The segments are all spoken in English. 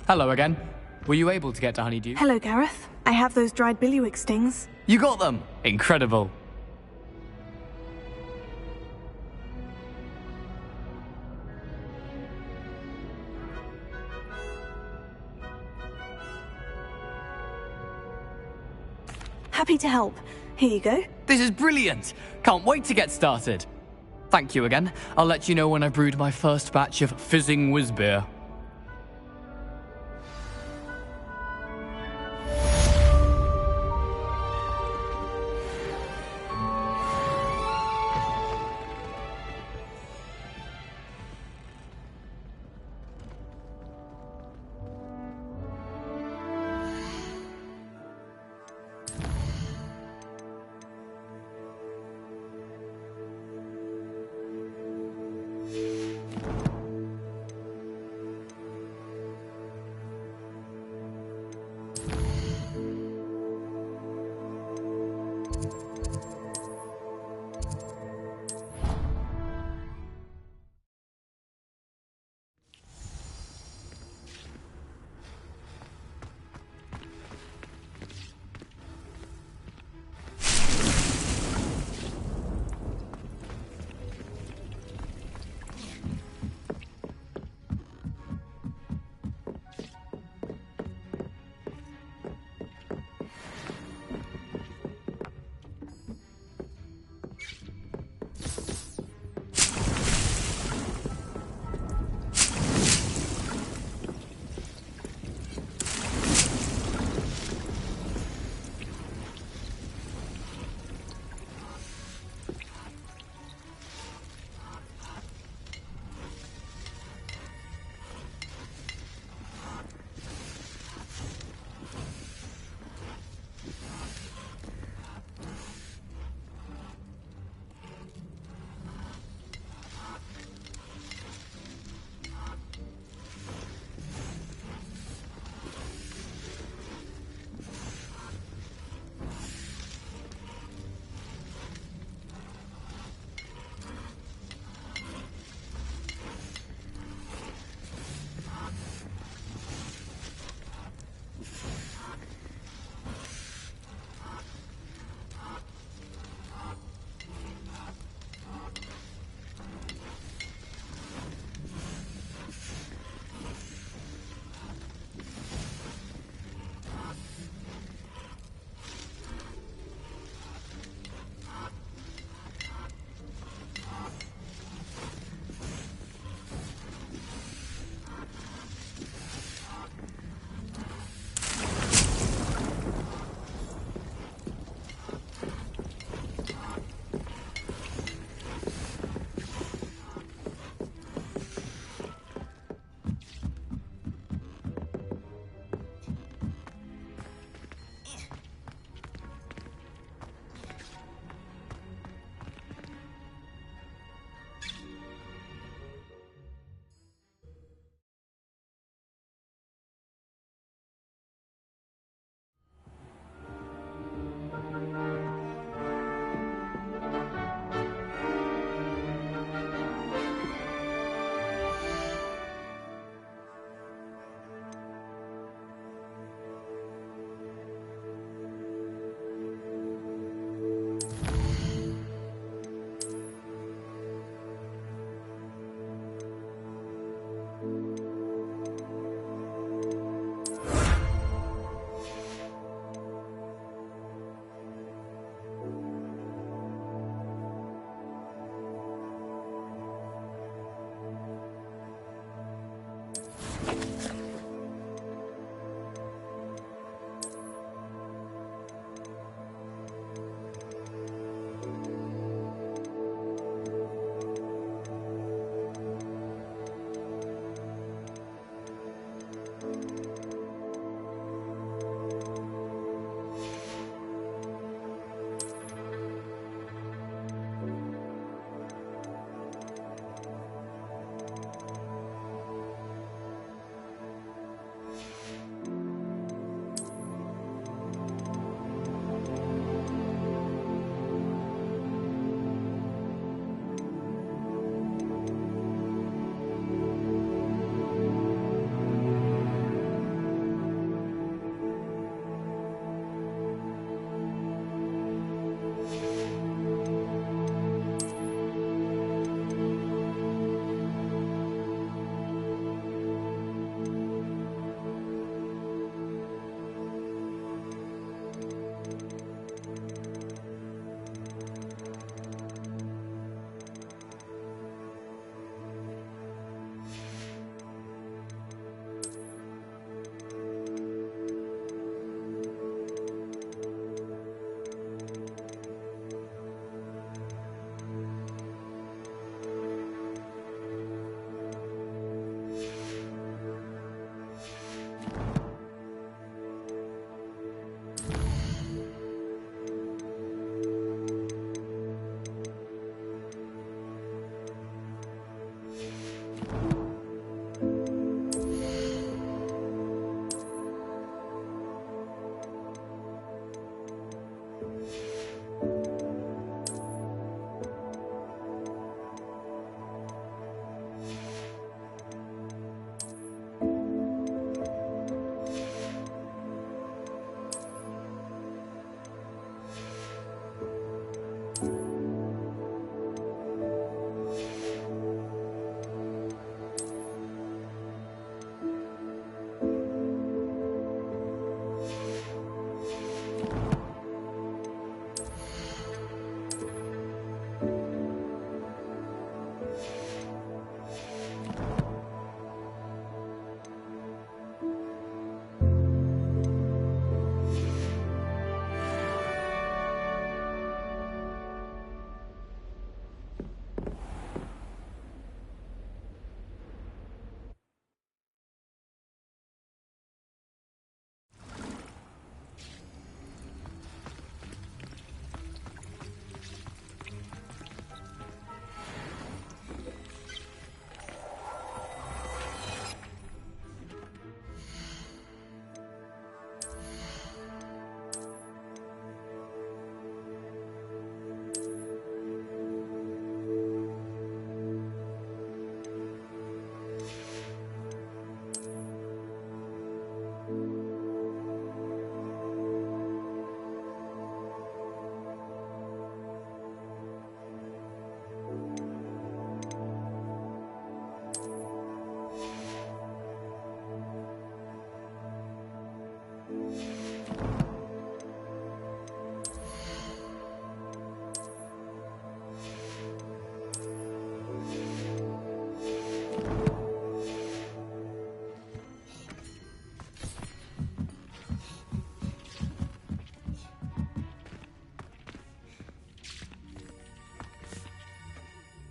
Hello again. Were you able to get to Honeydew? Hello, Gareth. I have those dried billywick stings. You got them! Incredible. Happy to help. Here you go. This is brilliant! Can't wait to get started. Thank you again. I'll let you know when I've brewed my first batch of fizzing whiz-beer.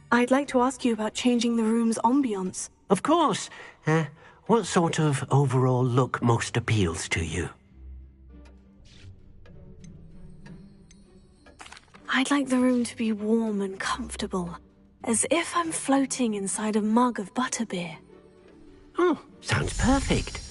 I'd like to ask you about changing the room's ambiance. Of course. What sort of overall look most appeals to you? I'd like the room to be warm and comfortable, as if I'm floating inside a mug of butterbeer. Oh, sounds perfect.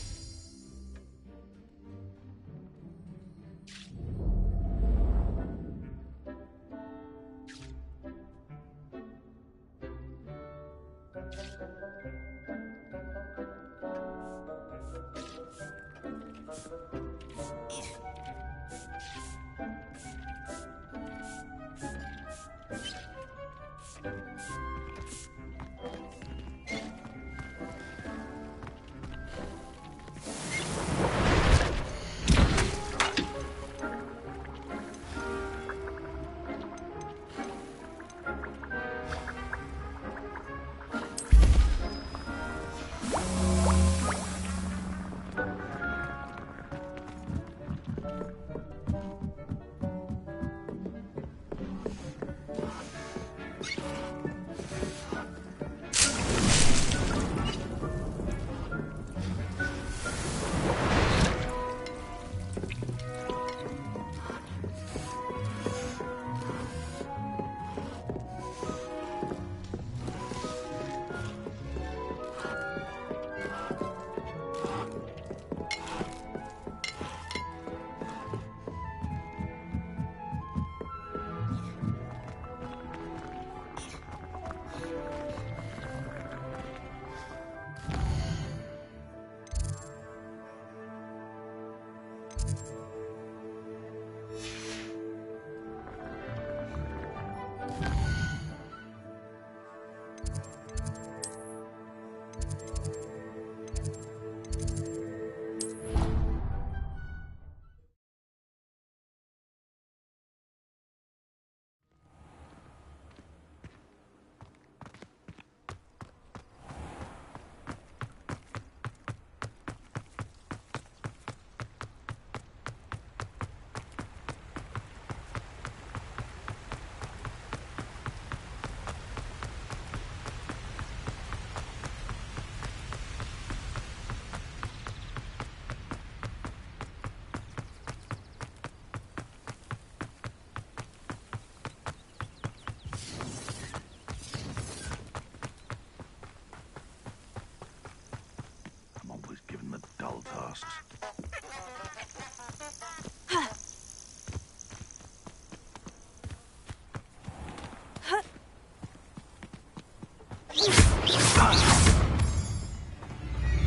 Dull tasks.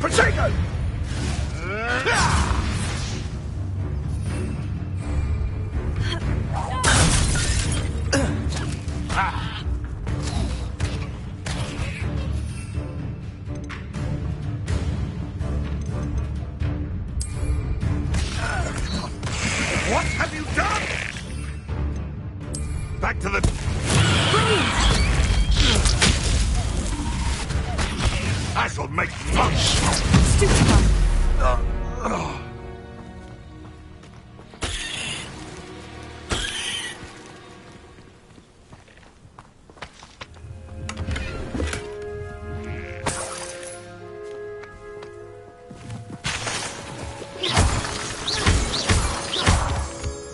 Potato! What have you done? Back to the... This'll make fun. Stupid.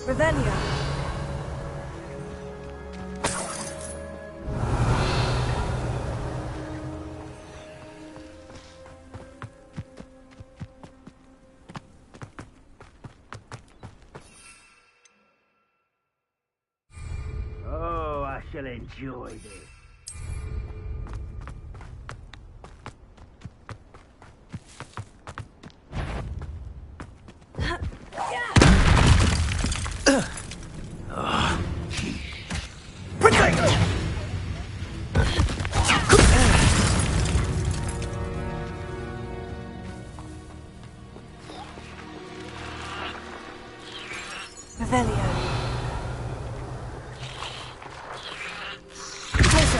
Revelio. Oh, I shall enjoy this. Potato! Revelio. Closer.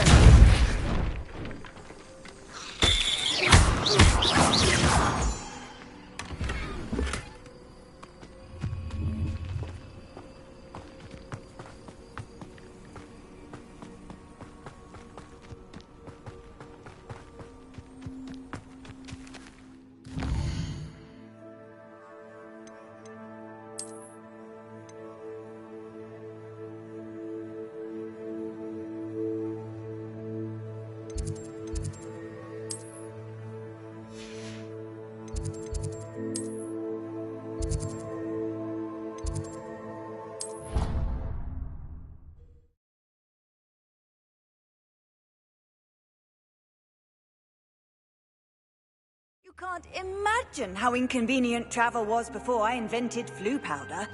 You can't imagine how inconvenient travel was before I invented flu powder.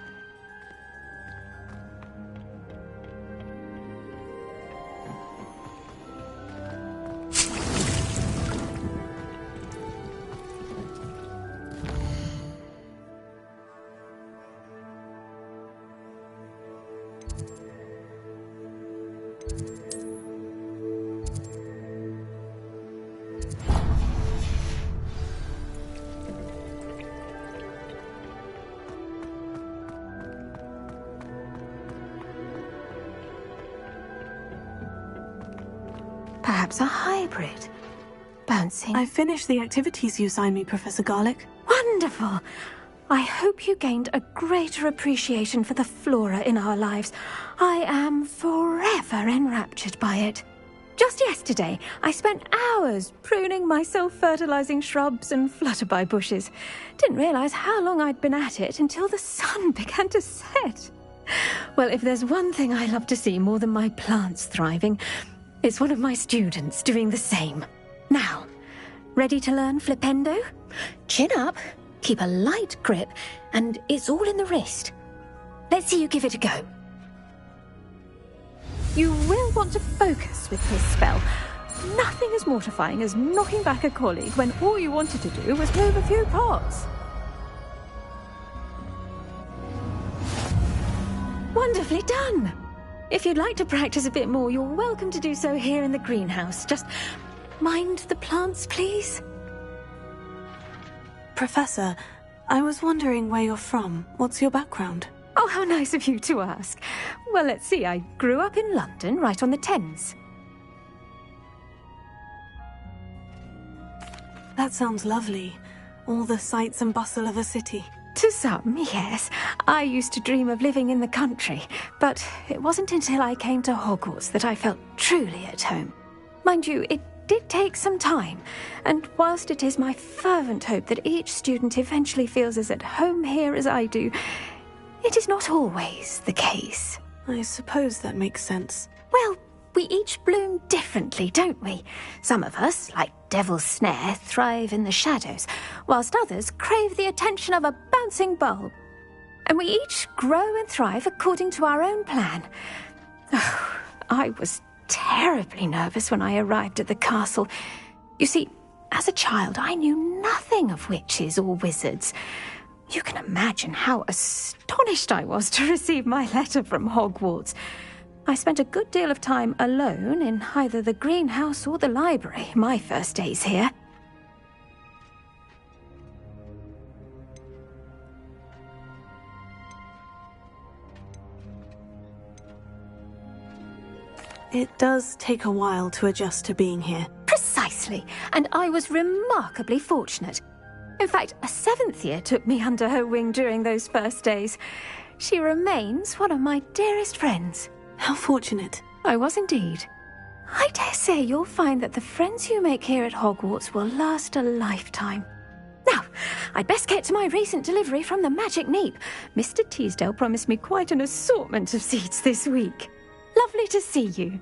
Perhaps a hybrid. Bouncing. I finished the activities you signed me, Professor Garlick. Wonderful! I hope you gained a greater appreciation for the flora in our lives. I am forever enraptured by it. Just yesterday, I spent hours pruning my self-fertilizing shrubs and flutterby bushes. Didn't realize how long I'd been at it until the sun began to set. Well, if there's one thing I love to see more than my plants thriving, it's one of my students doing the same. Now, ready to learn Flipendo? Chin up, keep a light grip, and it's all in the wrist. Let's see you give it a go. You will want to focus with this spell. Nothing as mortifying as knocking back a colleague when all you wanted to do was move a few parts. Wonderfully done! If you'd like to practice a bit more, you're welcome to do so here in the greenhouse. Just mind the plants, please. Professor, I was wondering where you're from. What's your background? Oh, how nice of you to ask. Well, let's see. I grew up in London, right on the Thames. That sounds lovely. All the sights and bustle of a city. To some, yes. I used to dream of living in the country, but it wasn't until I came to Hogwarts that I felt truly at home. Mind you, it did take some time, and whilst it is my fervent hope that each student eventually feels as at home here as I do, it is not always the case. I suppose that makes sense. Well, we each bloom differently, don't we? Some of us, like Devil's Snare, thrive in the shadows, whilst others crave the attention of a bouncing bulb. And we each grow and thrive according to our own plan. Oh, I was terribly nervous when I arrived at the castle. You see, as a child, I knew nothing of witches or wizards. You can imagine how astonished I was to receive my letter from Hogwarts. I spent a good deal of time alone in either the greenhouse or the library my first days here. It does take a while to adjust to being here. Precisely, and I was remarkably fortunate. In fact, a 7th year took me under her wing during those first days. She remains one of my dearest friends. How fortunate. I was indeed. I dare say you'll find that the friends you make here at Hogwarts will last a lifetime. Now, I'd best get to my recent delivery from the Magic Neep. Mr. Teasdale promised me quite an assortment of seeds this week. Lovely to see you.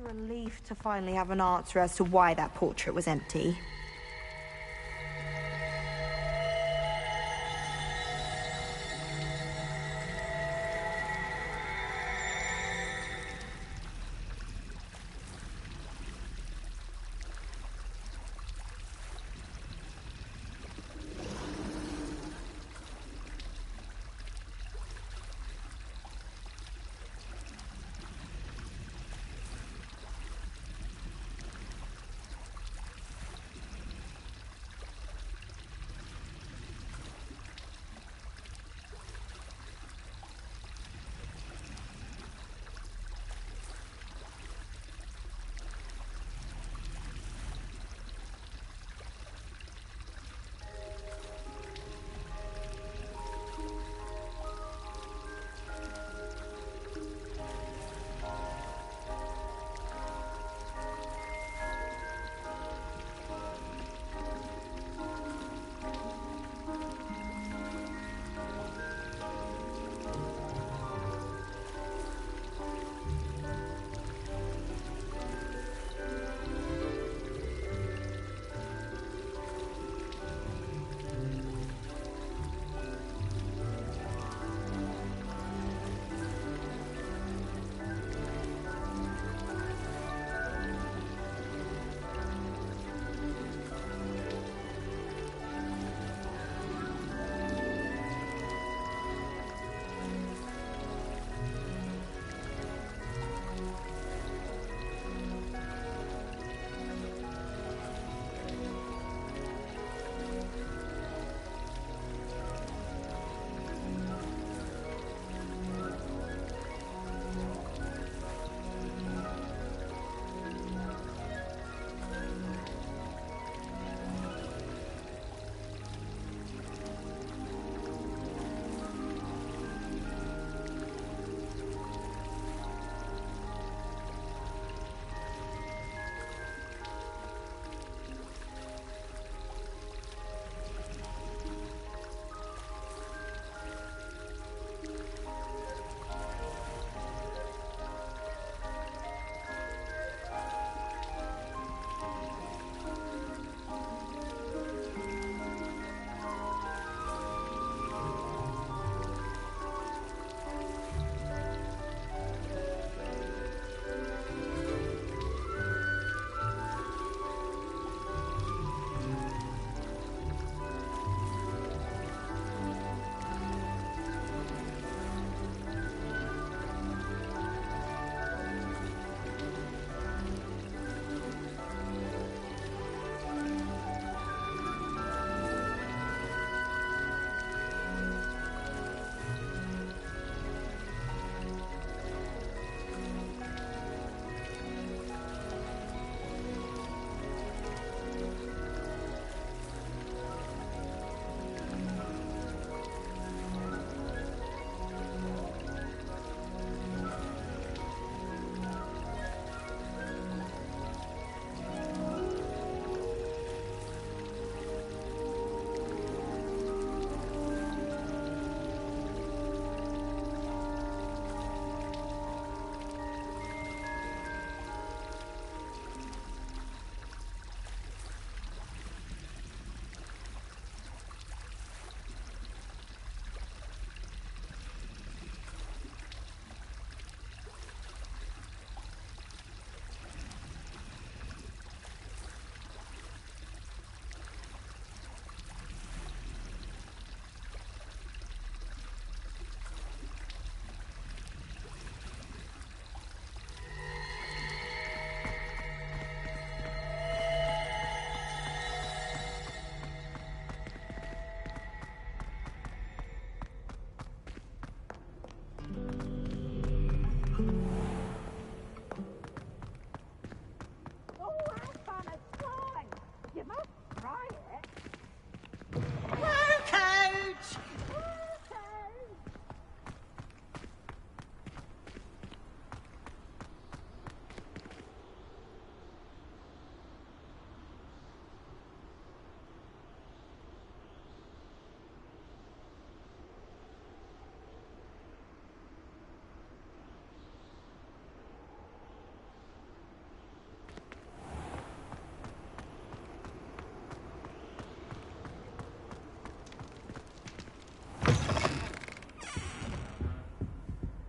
Relief to finally have an answer as to why that portrait was empty.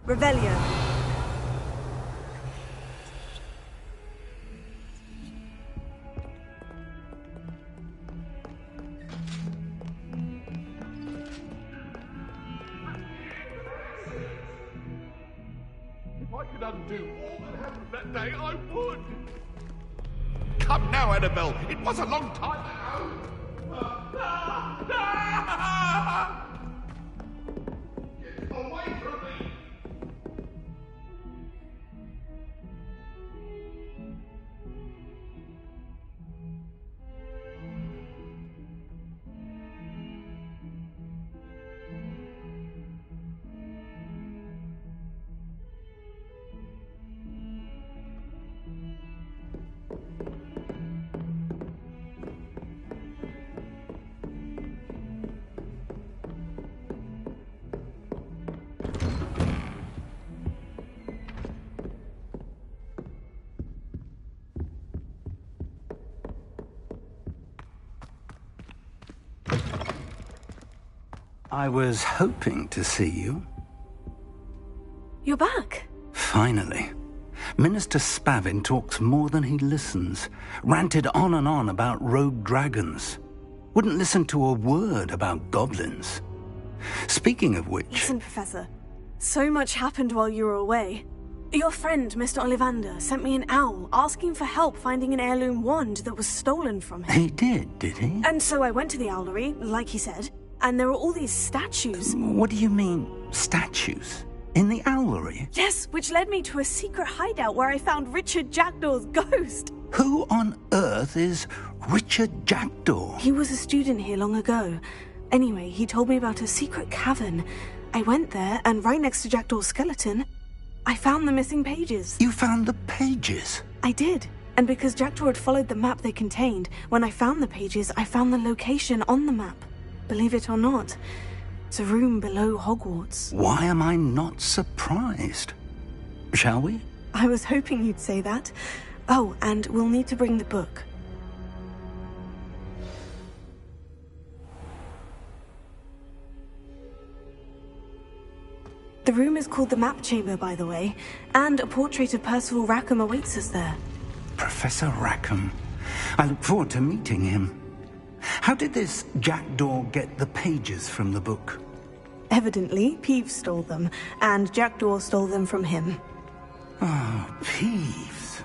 Revelio. If I could undo all that happened that day, I would. Come now, Annabelle. It was a long time ago. Get away from me. I was hoping to see you. You're back. Finally. Minister Spavin talks more than he listens. Ranted on and on about rogue dragons. Wouldn't listen to a word about goblins. Speaking of which... Listen, Professor. So much happened while you were away. Your friend, Mr. Ollivander, sent me an owl asking for help finding an heirloom wand that was stolen from him. He did he? And so I went to the owlery, like he said, and there were all these statues. What do you mean, statues? In the owlery? Yes, which led me to a secret hideout where I found Richard Jackdaw's ghost. Who on earth is Richard Jackdaw? He was a student here long ago. Anyway, he told me about a secret cavern. I went there, and right next to Jackdaw's skeleton, I found the missing pages. You found the pages? I did. And because Jackdaw had followed the map they contained, when I found the pages, I found the location on the map. Believe it or not, it's a room below Hogwarts. Why am I not surprised? Shall we? I was hoping you'd say that. Oh, and we'll need to bring the book. The room is called the Map Chamber, by the way, and a portrait of Percival Rackham awaits us there. Professor Rackham. I look forward to meeting him. How did this Jackdaw get the pages from the book? Evidently, Peeves stole them, and Jackdaw stole them from him. Oh, Peeves.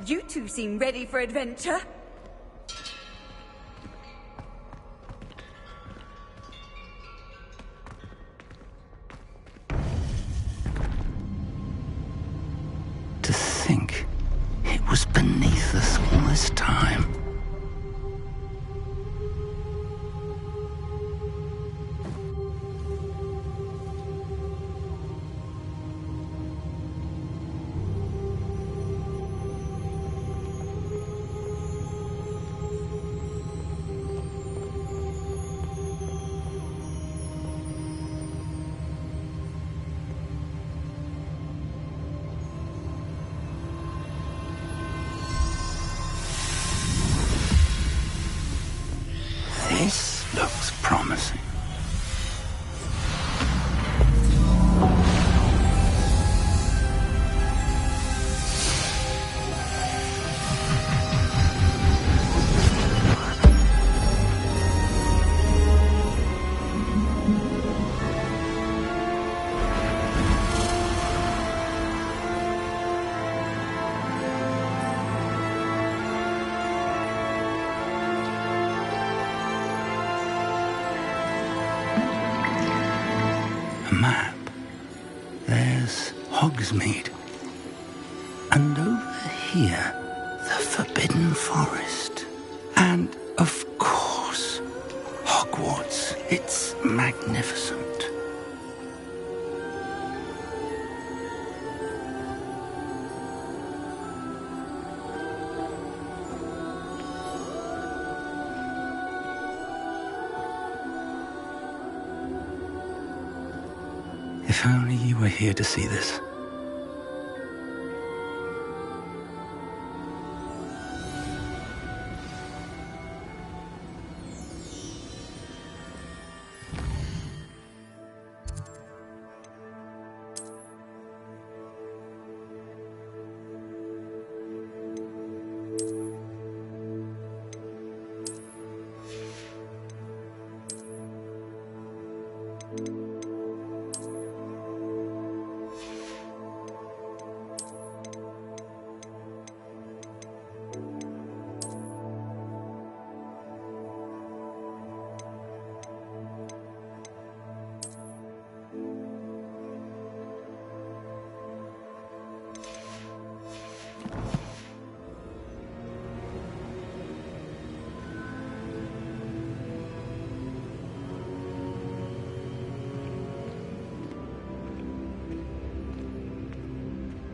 You two seem ready for adventure. To think it was beneath us all this time. This looks promising. Map. There's Hogsmeade. And over here, the Forbidden Forest. And, of course, Hogwarts. It's magnificent. If only you were here to see this.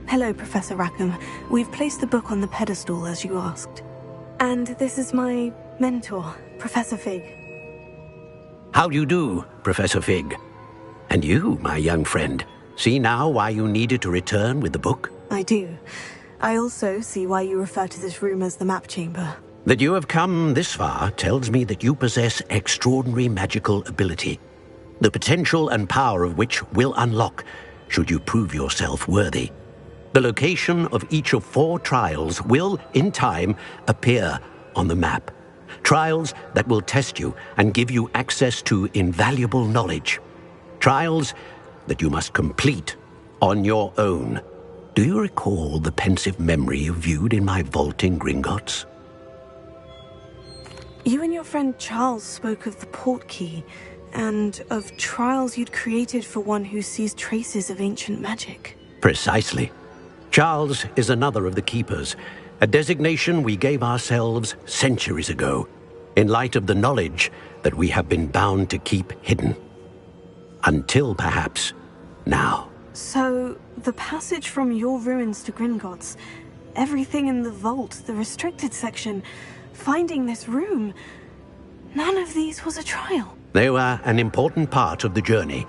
Hello, Professor Rackham. We've placed the book on the pedestal as you asked. And this is my mentor, Professor Fig. How do you do, Professor Fig? And you, my young friend, see now why you needed to return with the book? I do. I also see why you refer to this room as the map chamber. That you have come this far tells me that you possess extraordinary magical ability, the potential and power of which will unlock should you prove yourself worthy. The location of each of 4 trials will, in time, appear on the map. Trials that will test you and give you access to invaluable knowledge. Trials that you must complete on your own. Do you recall the pensive memory you viewed in my vault in Gringotts? You and your friend Charles spoke of the portkey, and of trials you'd created for one who sees traces of ancient magic. Precisely. Charles is another of the Keepers, a designation we gave ourselves centuries ago, in light of the knowledge that we have been bound to keep hidden. Until, perhaps, now. So, the passage from your ruins to Gringotts, everything in the vault, the restricted section, finding this room, none of these was a trial. They were an important part of the journey,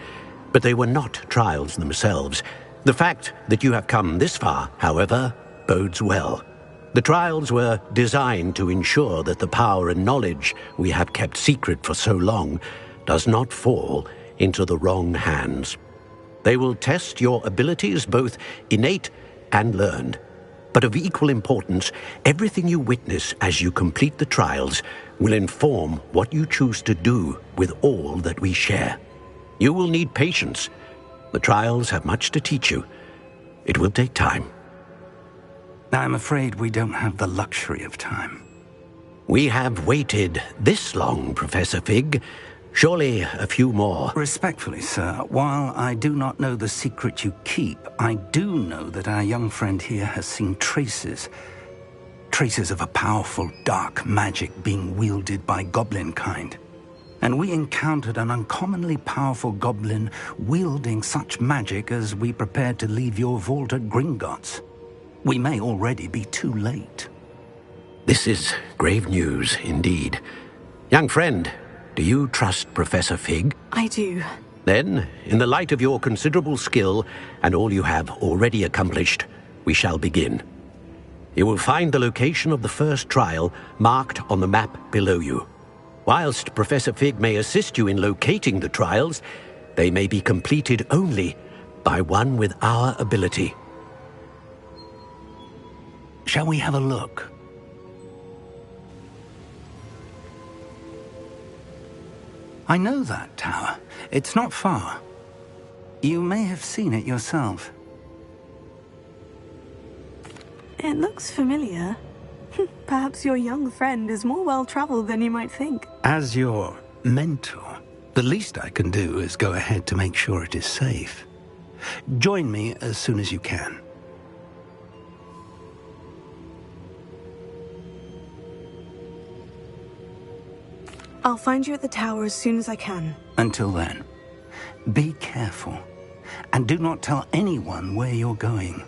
but they were not trials themselves. The fact that you have come this far, however, bodes well. The trials were designed to ensure that the power and knowledge we have kept secret for so long does not fall into the wrong hands. They will test your abilities, both innate and learned. But of equal importance, everything you witness as you complete the trials will inform what you choose to do with all that we share. You will need patience. The trials have much to teach you. It will take time. I'm afraid we don't have the luxury of time. We have waited this long, Professor Fig. Surely a few more. Respectfully, sir, while I do not know the secret you keep, I do know that our young friend here has seen traces of a powerful dark magic being wielded by goblin kind. And we encountered an uncommonly powerful goblin wielding such magic as we prepared to leave your vault at Gringotts. We may already be too late. This is grave news indeed. Young friend, do you trust Professor Fig? I do. Then, in the light of your considerable skill and all you have already accomplished, we shall begin. You will find the location of the first trial marked on the map below you. Whilst Professor Fig may assist you in locating the trials, they may be completed only by one with our ability. Shall we have a look? I know that tower. It's not far. You may have seen it yourself. It looks familiar. Perhaps your young friend is more well-traveled than you might think. As your mentor, the least I can do is go ahead to make sure it is safe. Join me as soon as you can. I'll find you at the tower as soon as I can. Until then, be careful, and do not tell anyone where you're going.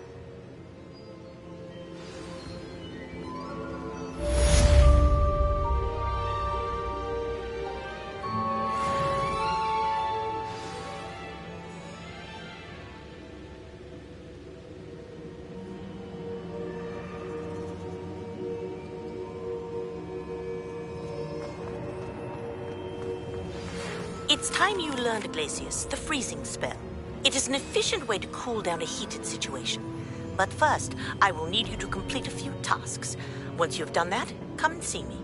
It's time you learned, Glacius, the freezing spell. It is an efficient way to cool down a heated situation. But first, I will need you to complete a few tasks. Once you've done that, come and see me.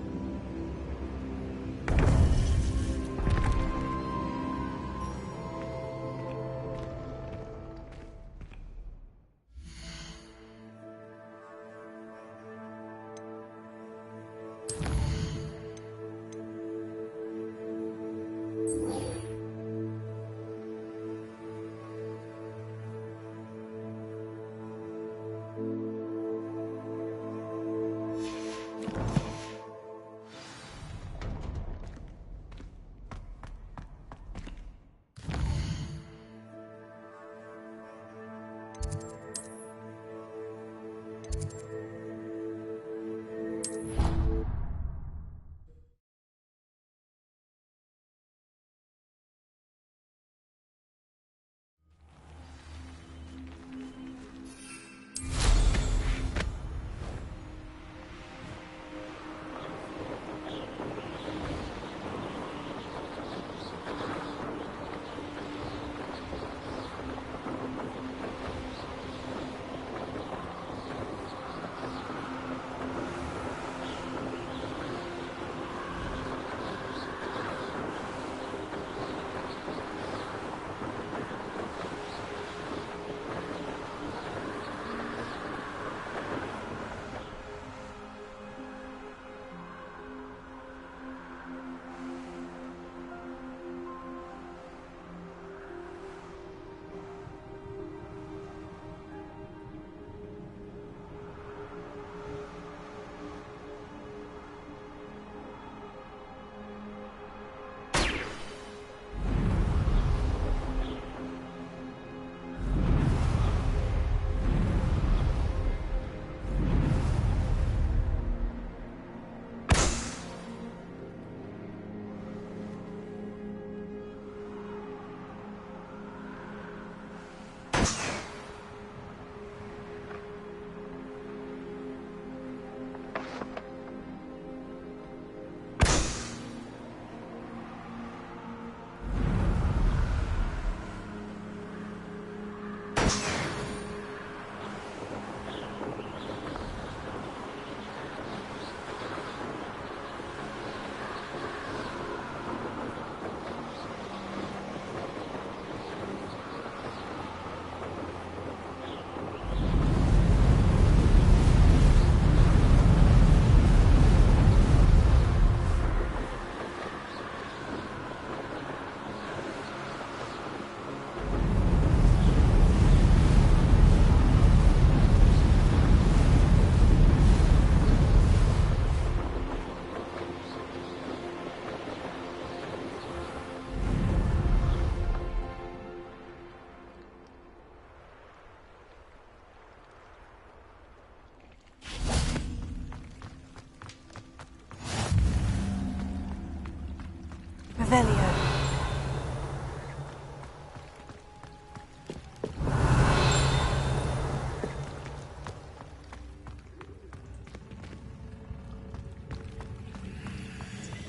Revelio.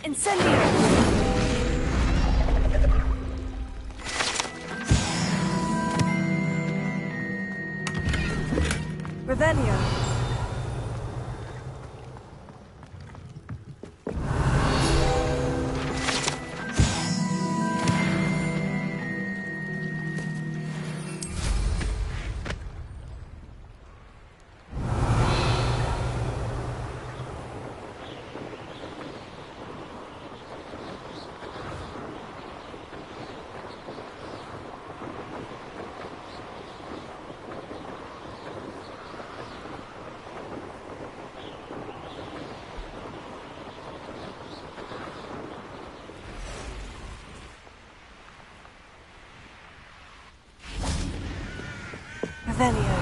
Incendio! Revelio. Revelio.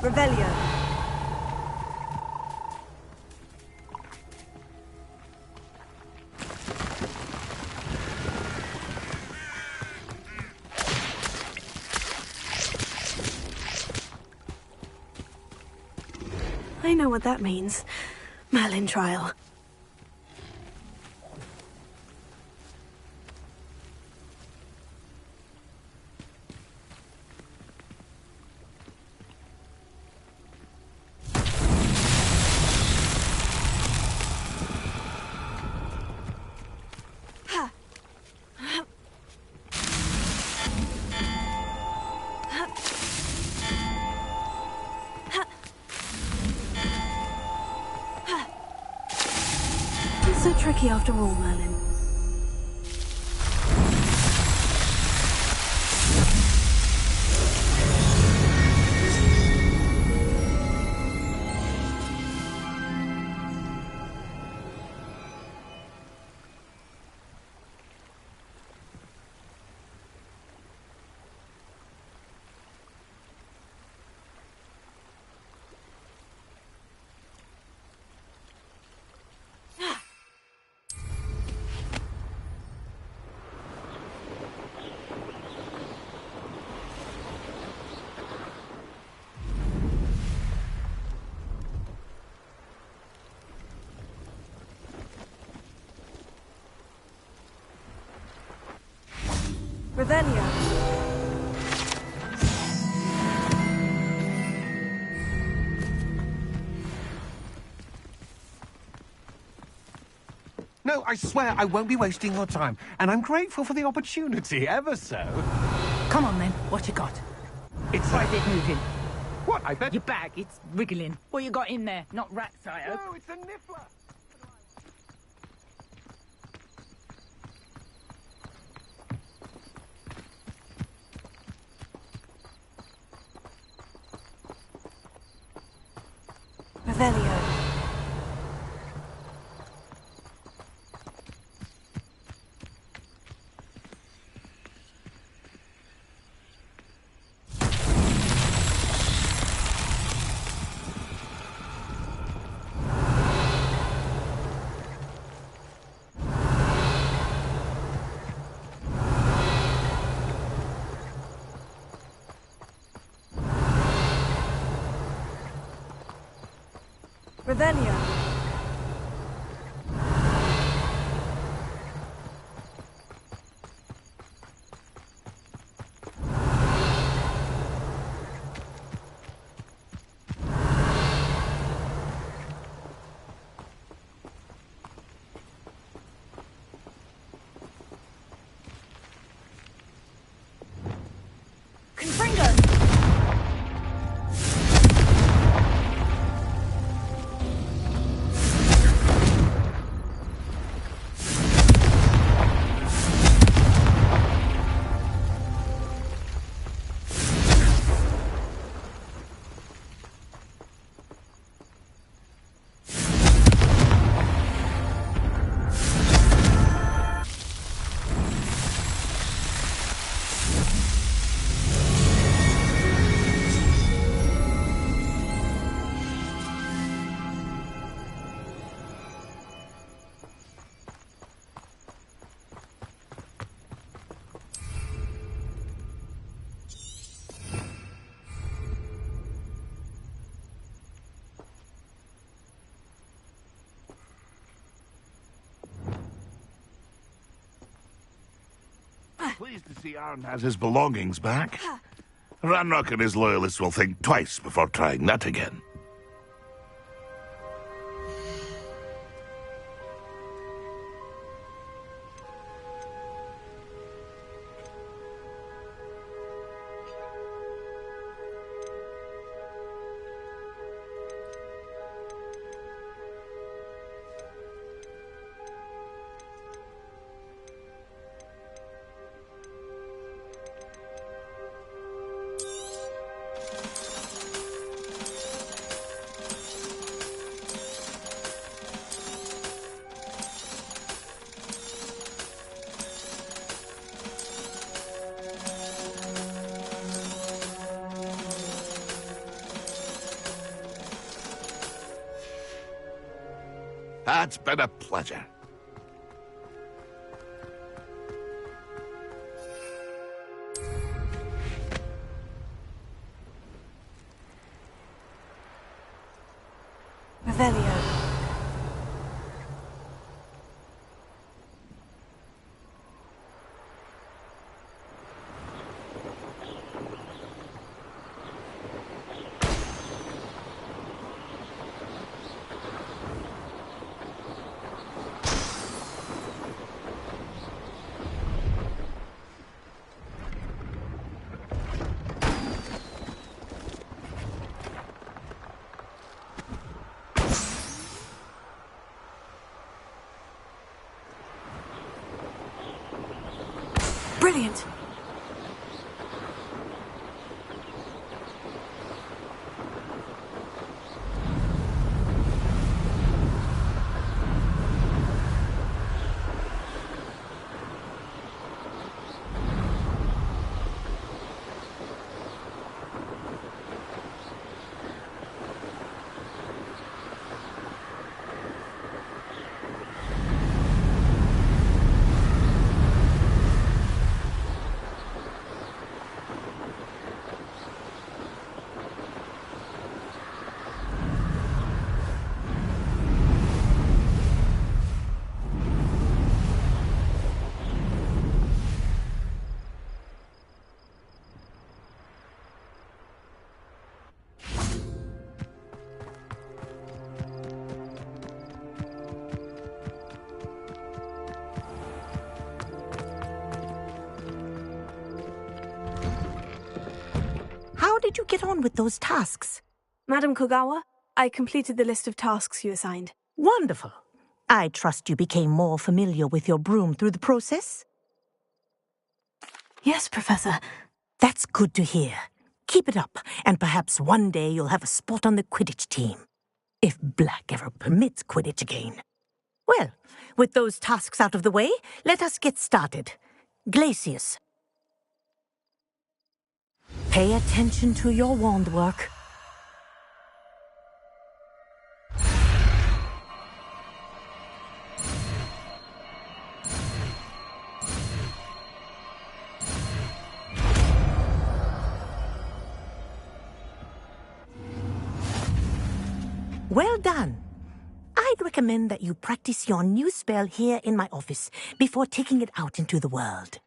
Revelio. I know what that means. Merlin trial. So tricky after all, Merlin. Revelio. No, I swear I won't be wasting your time, and I'm grateful for the opportunity, ever so. Come on then, what you got? It's Why is it moving? What, I bet? Your bag, it's wriggling. What you got in there? Not rats, I hope. No, it's a niffler! Revelio. Revelio. Pleased to see Arn has his belongings back. Ranrock and his loyalists will think twice before trying that again. It's been a pleasure. Revelio. Brilliant! How did you get on with those tasks? Madam Kogawa, I completed the list of tasks you assigned. Wonderful. I trust you became more familiar with your broom through the process? Yes, Professor. That's good to hear. Keep it up, and perhaps one day you'll have a spot on the Quidditch team. If Black ever permits Quidditch again. Well, with those tasks out of the way, let us get started. Glacius. Pay attention to your wand work. Well done. I'd recommend that you practice your new spell here in my office before taking it out into the world.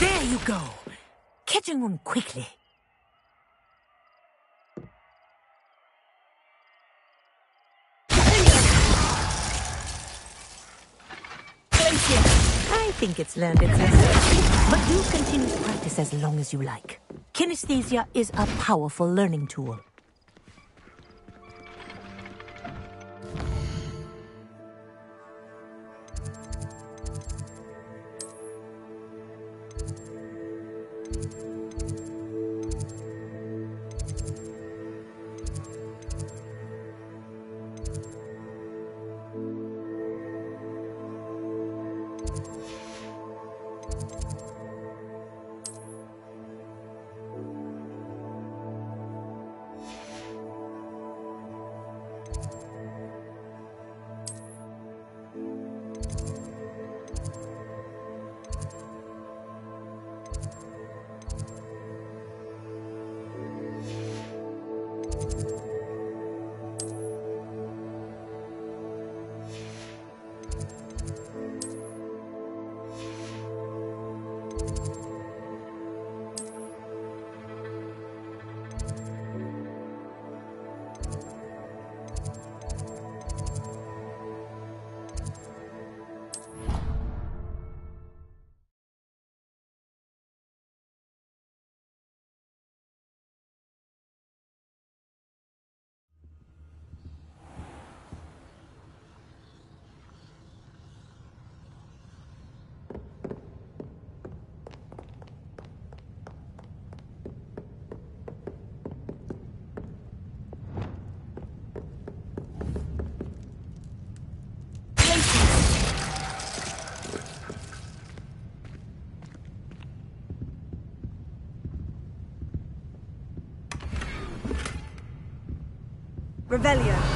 There you go. Catching one quickly. I think it's learned its lesson, but do continue to practice as long as you like. Kinesthesia is a powerful learning tool. Revelio.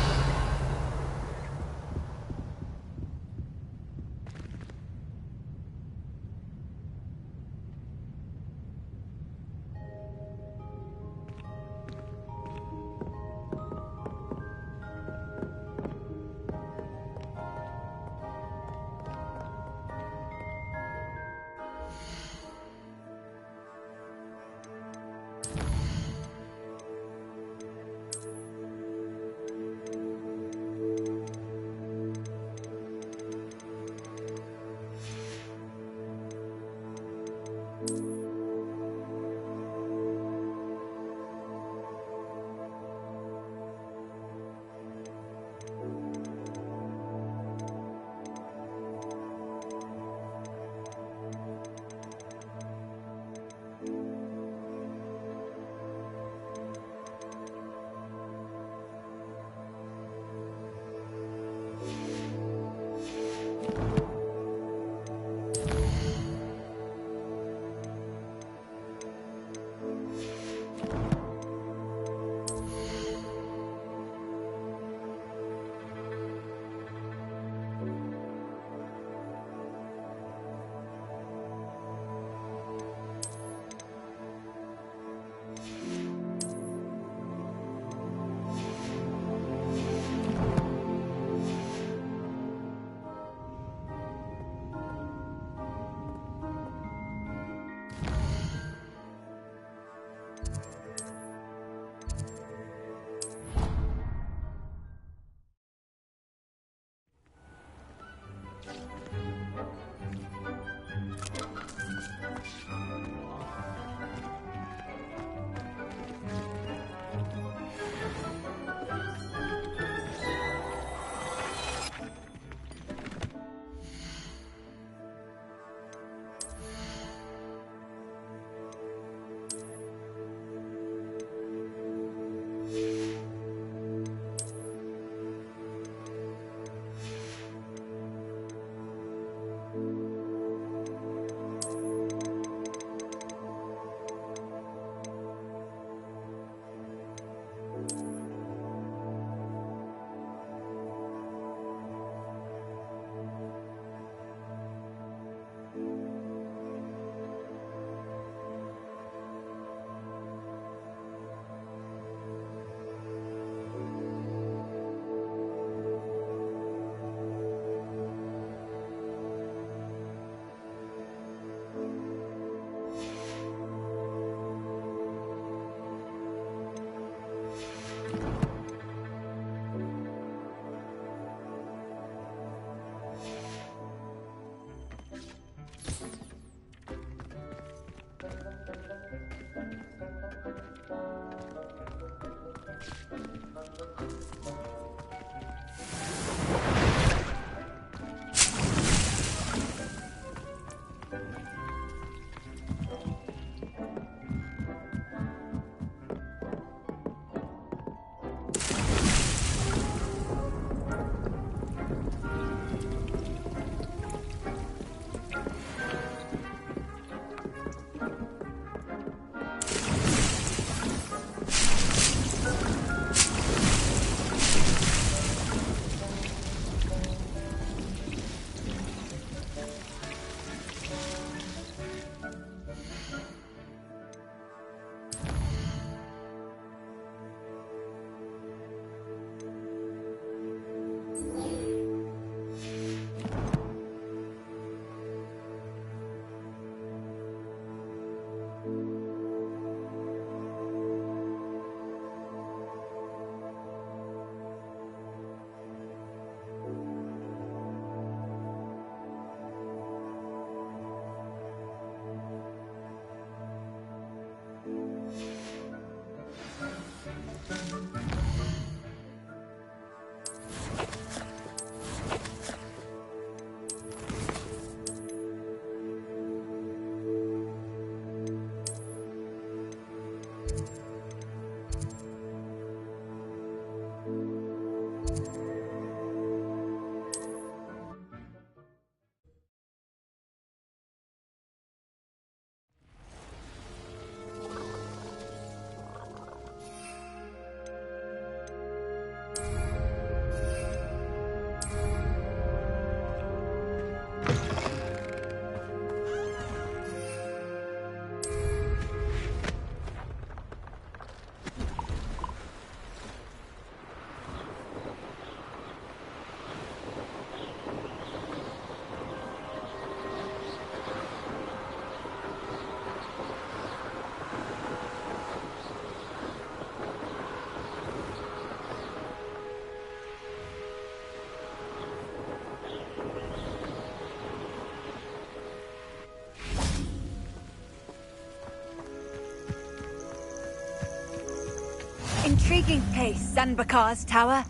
Intriguing place, Sanbakar's tower.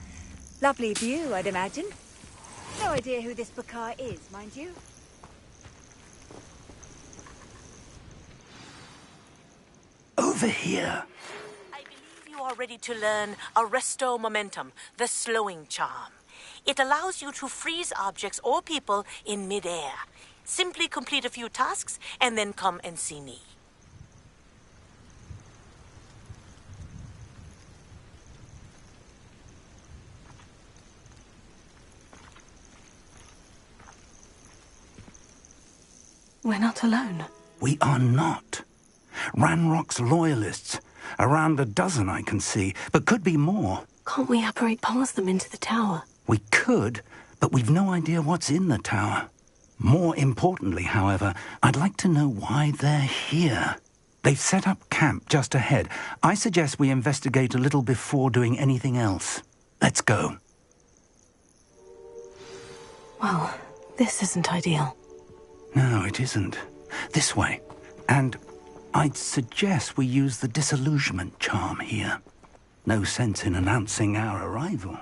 Lovely view, I'd imagine. No idea who this Bakar is, mind you. Over here. I believe you are ready to learn Arresto Momentum, the slowing charm. It allows you to freeze objects or people in midair. Simply complete a few tasks and then come and see me. We're not alone. We are not. Ranrock's loyalists. Around a dozen I can see, but could be more. Can't we apparate past them into the tower? We could, but we've no idea what's in the tower. More importantly, however, I'd like to know why they're here. They've set up camp just ahead. I suggest we investigate a little before doing anything else. Let's go. Well, this isn't ideal. No, it isn't. This way. And I'd suggest we use the disillusionment charm here. No sense in announcing our arrival.